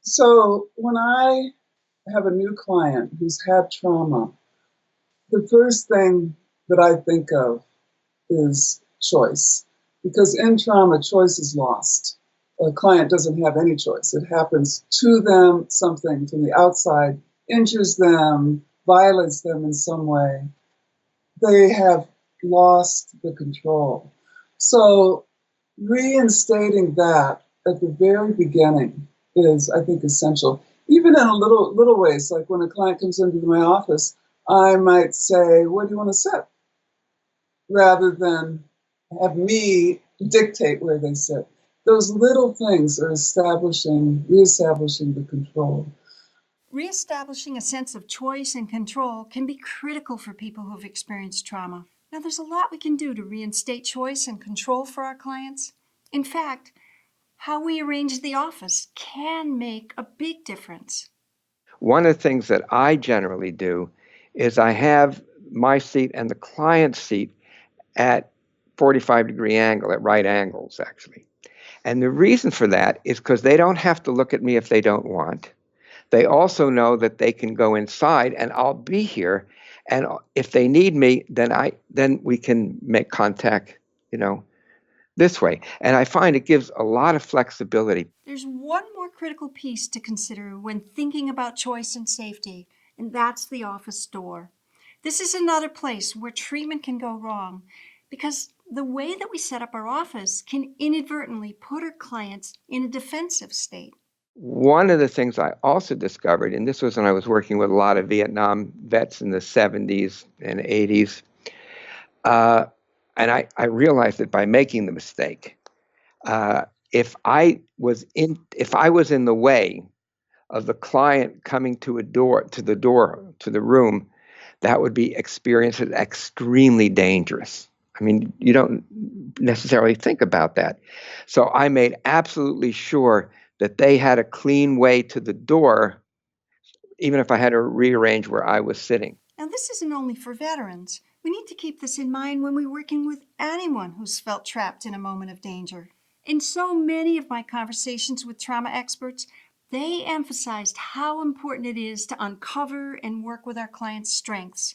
So when I have a new client who's had trauma, the first thing that I think of is choice. Because in trauma, choice is lost. A client doesn't have any choice. It happens to them, something from the outside injures them, violates them in some way. They have lost the control. So reinstating that at the very beginning is, I think, essential. Even in a little ways, like when a client comes into my office, I might say, "Where do you want to sit?" rather than have me dictate where they sit. Those little things are reestablishing the control. Reestablishing a sense of choice and control can be critical for people who have experienced trauma. Now, there's a lot we can do to reinstate choice and control for our clients. In fact, how we arrange the office can make a big difference. One of the things that I generally do is I have my seat and the client's seat at 45-degree angle, at right angles, actually. And the reason for that is because they don't have to look at me if they don't want. They also know that they can go inside and I'll be here. And if they need me, then we can make contact, this way. And I find it gives a lot of flexibility. There's one more critical piece to consider when thinking about choice and safety, and that's the office door. This is another place where treatment can go wrong because the way that we set up our office can inadvertently put our clients in a defensive state. One of the things I also discovered, and this was when I was working with a lot of Vietnam vets in the 70s and 80s, and I realized that by making the mistake, if I was in the way of the client coming to the room, that would be experienced as extremely dangerous. I mean, you don't necessarily think about that. So I made absolutely sure that they had a clean way to the door, even if I had to rearrange where I was sitting. Now, this isn't only for veterans. We need to keep this in mind when we're working with anyone who's felt trapped in a moment of danger. In so many of my conversations with trauma experts, they emphasized how important it is to uncover and work with our clients' strengths.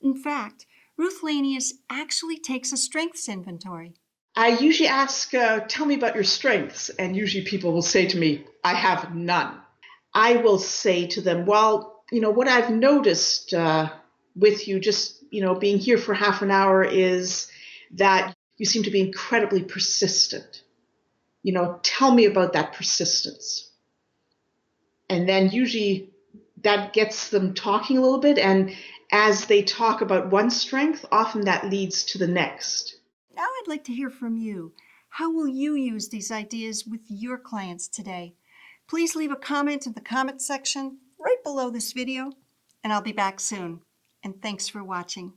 In fact, Ruth Lanius actually takes a strengths inventory. I usually ask, tell me about your strengths, and usually people will say to me, I have none. I will say to them, well, what I've noticed with you just, being here for half an hour is that you seem to be incredibly persistent. Tell me about that persistence. And then usually that gets them talking a little bit, and as they talk about one strength, often that leads to the next. Now I'd like to hear from you. How will you use these ideas with your clients today? Please leave a comment in the comment section right below this video, and I'll be back soon. And thanks for watching.